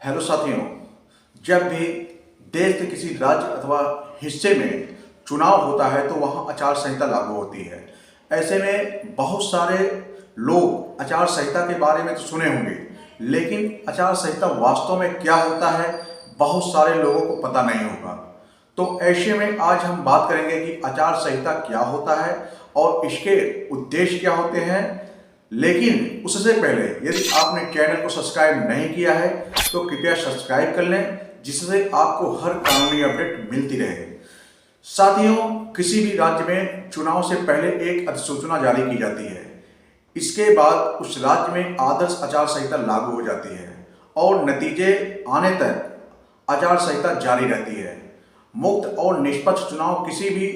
Hello साथियों, जब भी देश के किसी राज्य अथवा हिस्से में चुनाव होता है तो वहाँ आचार संहिता लागू होती है। ऐसे में बहुत सारे लोग आचार संहिता के बारे में तो सुने होंगे, लेकिन आचार संहिता वास्तव में क्या होता है बहुत सारे लोगों को पता नहीं होगा। तो ऐसे में आज हम बात करेंगे कि आचार संहिता क्या होता है और इसके उद्देश्य क्या होते हैं। लेकिन उससे पहले यदि आपने चैनल को सब्सक्राइब नहीं किया है तो कृपया सब्सक्राइब कर लें, जिससे आपको हर कानूनी अपडेट मिलती रहे। साथियों, किसी भी राज्य में चुनाव से पहले एक अधिसूचना जारी की जाती है। इसके बाद उस राज्य में आदर्श आचार संहिता लागू हो जाती है और नतीजे आने तक आचार संहिता जारी रहती है। मुक्त और निष्पक्ष चुनाव किसी भी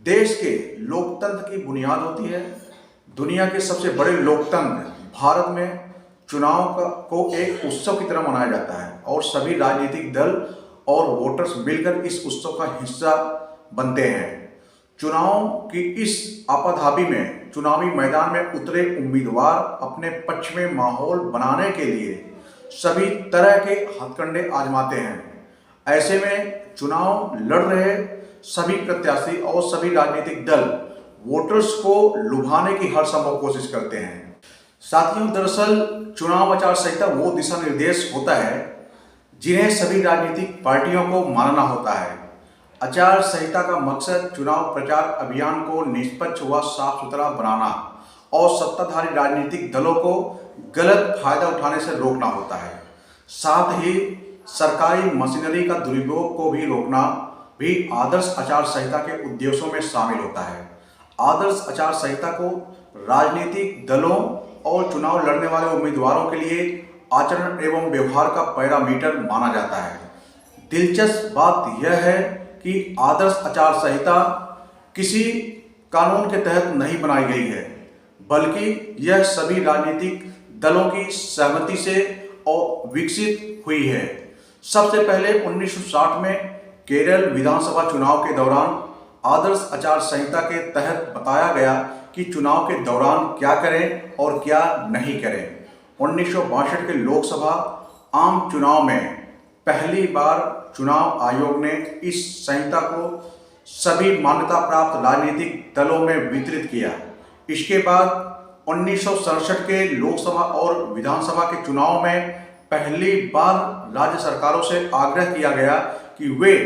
देश के लोकतंत्र की बुनियाद होती है। दुनिया के सबसे बड़े लोकतंत्र भारत में चुनाव को एक उत्सव की तरह मनाया जाता है और सभी राजनीतिक दल और वोटर्स मिलकर इस उत्सव का हिस्सा बनते हैं। चुनाव की इस आपाधापी में चुनावी मैदान में उतरे उम्मीदवार अपने पक्ष में माहौल बनाने के लिए सभी तरह के हथकंडे आजमाते हैं। ऐसे में चुनाव लड़ रहे सभी प्रत्याशी और सभी राजनीतिक दल वोटर्स को लुभाने की हर संभव कोशिश करते हैं। साथियों, दरअसल चुनाव आचार संहिता वो दिशा निर्देश होता है जिन्हें सभी राजनीतिक पार्टियों को मानना होता है। आचार संहिता का मकसद चुनाव प्रचार अभियान को निष्पक्ष व साफ सुथरा बनाना और सत्ताधारी राजनीतिक दलों को गलत फायदा उठाने से रोकना होता है। साथ ही सरकारी मशीनरी का दुरुपयोग को भी रोकना भी आदर्श आचार संहिता के उद्देश्यों में शामिल होता है। आदर्श आचार संहिता को राजनीतिक दलों और चुनाव लड़ने वाले उम्मीदवारों के लिए आचरण एवं व्यवहार का पैरामीटर माना जाता है। दिलचस्प बात यह है कि आदर्श आचार संहिता किसी कानून के तहत नहीं बनाई गई है, बल्कि यह सभी राजनीतिक दलों की सहमति से और विकसित हुई है। सबसे पहले 1960 में केरल विधानसभा चुनाव के दौरान आदर्श आचार संहिता के तहत बताया गया कि चुनाव के दौरान क्या करें और क्या नहीं करें। 1962 के लोकसभा आम चुनाव में पहली बार चुनाव आयोग ने इस संहिता को सभी मान्यता प्राप्त राजनीतिक दलों में वितरित किया। इसके बाद 1967 के लोकसभा और विधानसभा के चुनाव में पहली बार राज्य सरकारों से आग्रह किया गया कि वे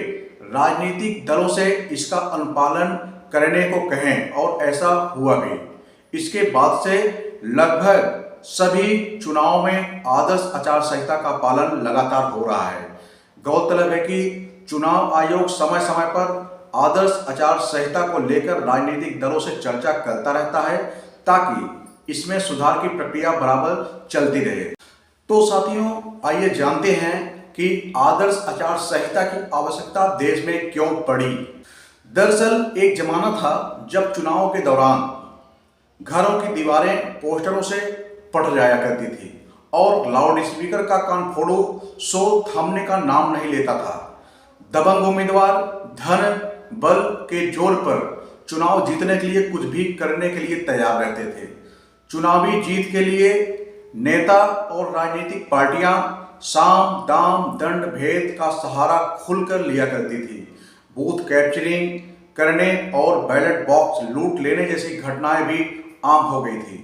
राजनीतिक दलों से इसका अनुपालन करने को कहें, और ऐसा हुआ भी। इसके बाद से लगभग सभी चुनाव में आदर्श आचार संहिता का पालन लगातार हो रहा है। गौरतलब है कि चुनाव आयोग समय समय पर आदर्श आचार संहिता को लेकर राजनीतिक दलों से चर्चा करता रहता है ताकि इसमें सुधार की प्रक्रिया बराबर चलती रहे। तो साथियों, आइए जानते हैं कि आदर्श आचार संहिता की आवश्यकता देश में क्यों पड़ी। दरअसल एक जमाना था जब चुनाव के दौरान घरों की दीवारें पोस्टरों से पट जाया करती थी और लाउड स्पीकर का कान फोड़ो सो थमने का नाम नहीं लेता था। दबंग उम्मीदवार धन बल के जोर पर चुनाव जीतने के लिए कुछ भी करने के लिए तैयार रहते थे। चुनावी जीत के लिए नेता और राजनीतिक पार्टियां साम दाम दंड भेद का सहारा खुलकर लिया करती थी। बूथ कैप्चरिंग करने और बैलेट बॉक्स लूट लेने जैसी घटनाएं भी आम हो गई थी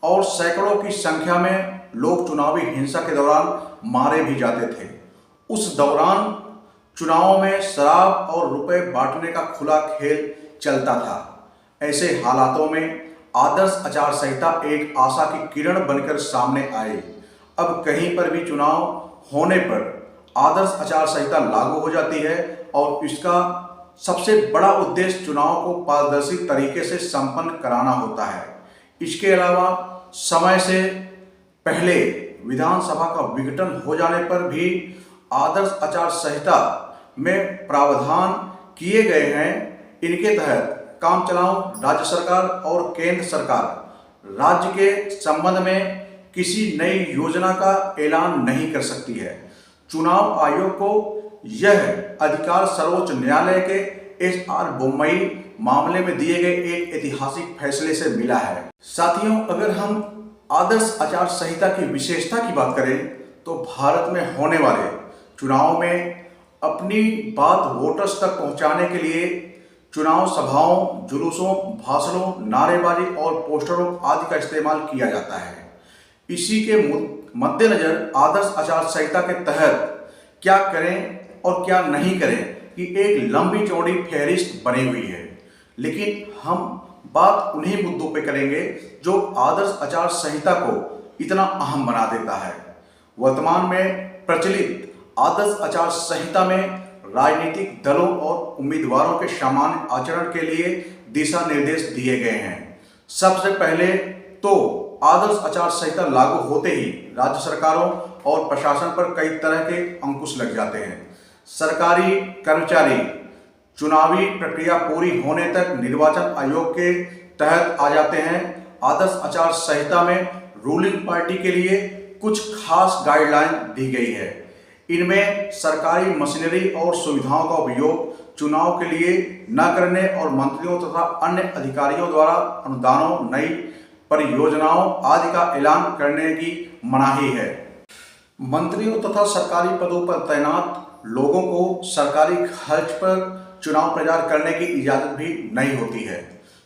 और सैकड़ों की संख्या में लोग चुनावी हिंसा के दौरान मारे भी जाते थे। उस दौरान चुनावों में शराब और रुपए बांटने का खुला खेल चलता था। ऐसे हालातों में आदर्श आचार संहिता एक आशा की किरण बनकर सामने आई। अब कहीं पर भी चुनाव होने पर आदर्श आचार संहिता लागू हो जाती है और इसका सबसे बड़ा उद्देश्य चुनाव को पारदर्शी तरीके से संपन्न कराना होता है। इसके अलावा समय से पहले विधानसभा का विघटन हो जाने पर भी आदर्श आचार संहिता में प्रावधान किए गए हैं। इनके तहत काम चलाऊ राज्य सरकार और केंद्र सरकार राज्य के संबंध में किसी नई योजना का ऐलान नहीं कर सकती है। चुनाव आयोग को यह अधिकार सर्वोच्च न्यायालय के एस.आर. बोम्मई मामले में दिए गए एक ऐतिहासिक फैसले से मिला है। साथियों, अगर हम आदर्श आचार संहिता की विशेषता की बात करें तो भारत में होने वाले चुनाव में अपनी बात वोटर्स तक पहुंचाने के लिए चुनाव सभाओं, जुलूसों, भाषणों, नारेबाजी और पोस्टरों आदि का इस्तेमाल किया जाता है। इसी के मद्देनजर आदर्श आचार संहिता के तहत क्या करें और क्या नहीं करें कि एक लंबी चौड़ी फहरिस्त बनी हुई है। लेकिन हम बात उन्हीं मुद्दों पे करेंगे जो आदर्श आचार संहिता को इतना अहम बना देता है। वर्तमान में प्रचलित आदर्श आचार संहिता में राजनीतिक दलों और उम्मीदवारों के सामान्य आचरण के लिए दिशा निर्देश दिए गए हैं। सबसे पहले तो आदर्श आचार संहिता लागू होते ही राज्य सरकारों और प्रशासन पर कई तरह के अंकुश लग जाते हैं। सरकारी कर्मचारी चुनावी प्रक्रिया पूरी होने तक निर्वाचन आयोग के तहत आ जाते हैं। आदर्श आचार संहिता में रूलिंग पार्टी के लिए कुछ खास गाइडलाइन दी गई है। इनमें सरकारी मशीनरी और सुविधाओं का उपयोग चुनाव के लिए न करने और मंत्रियों तथा अन्य अधिकारियों द्वारा अनुदानों, नई परियोजनाओं आदि का ऐलान करने की मनाही है। मंत्रियों तथा सरकारी पदों पर तैनात लोगों को सरकारी खर्च पर चुनाव प्रचार करने की इजाजत भी नहीं होती है।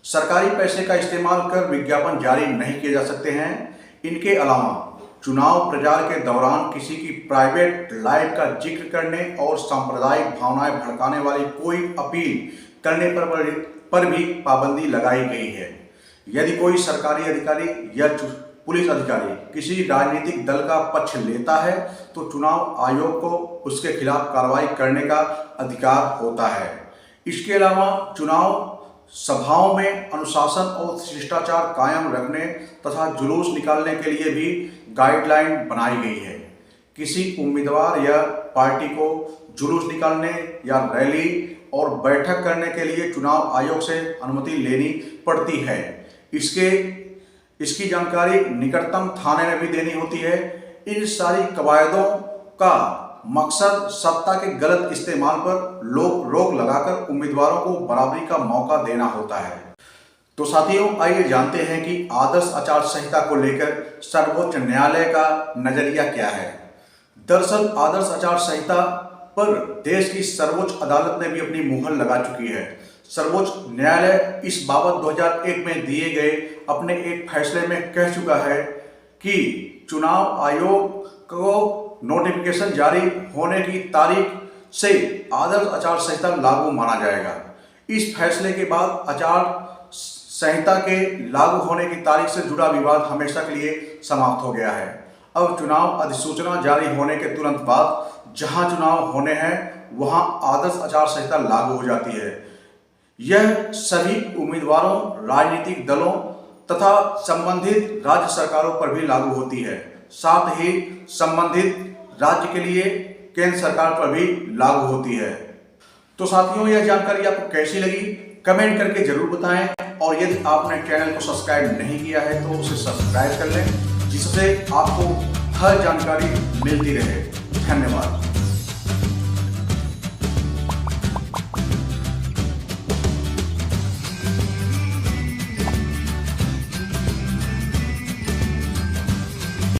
सरकारी पैसे का इस्तेमाल कर विज्ञापन जारी नहीं किए जा सकते हैं। इनके अलावा चुनाव प्रचार के दौरान किसी की प्राइवेट लाइफ का जिक्र करने और सांप्रदायिक भावनाएं भड़काने वाली कोई अपील करने पर भी पाबंदी लगाई गई है। यदि कोई सरकारी अधिकारी या पुलिस अधिकारी किसी राजनीतिक दल का पक्ष लेता है तो चुनाव आयोग को उसके खिलाफ कार्रवाई करने का अधिकार होता है। इसके अलावा चुनाव सभाओं में अनुशासन और शिष्टाचार कायम रखने तथा जुलूस निकालने के लिए भी गाइडलाइन बनाई गई है। किसी उम्मीदवार या पार्टी को जुलूस निकालने या रैली और बैठक करने के लिए चुनाव आयोग से अनुमति लेनी पड़ती है। इसकी जानकारी निकटतम थाने में भी देनी होती है। इन सारी कवायदों का मकसद सत्ता के गलत इस्तेमाल पर रोक लगाकर उम्मीदवारों को बराबरी का मौका देना होता है। तो साथियों, आइए जानते हैं कि आदर्श आचार संहिता को लेकर सर्वोच्च न्यायालय का नजरिया क्या है। दरअसल आदर्श आचार संहिता पर देश की सर्वोच्च अदालत ने भी अपनी मुहर लगा चुकी है। सर्वोच्च न्यायालय इस बाबत 2001 में दिए गए अपने एक फैसले में कह चुका है कि चुनाव आयोग को नोटिफिकेशन जारी होने की तारीख से आदर्श आचार संहिता लागू माना जाएगा। इस फैसले के बाद आचार संहिता के लागू होने की तारीख से जुड़ा विवाद हमेशा के लिए समाप्त हो गया है। अब चुनाव अधिसूचना जारी होने के तुरंत बाद जहां चुनाव होने हैं वहां आदर्श आचार संहिता लागू हो जाती है। यह सभी उम्मीदवारों, राजनीतिक दलों तथा संबंधित राज्य सरकारों पर भी लागू होती है। साथ ही संबंधित राज्य के लिए केंद्र सरकार पर भी लागू होती है। तो साथियों, यह जानकारी आपको कैसी लगी कमेंट करके जरूर बताएं और यदि आपने चैनल को सब्सक्राइब नहीं किया है तो उसे सब्सक्राइब कर लें, जिससे आपको हर जानकारी मिलती रहे। धन्यवाद।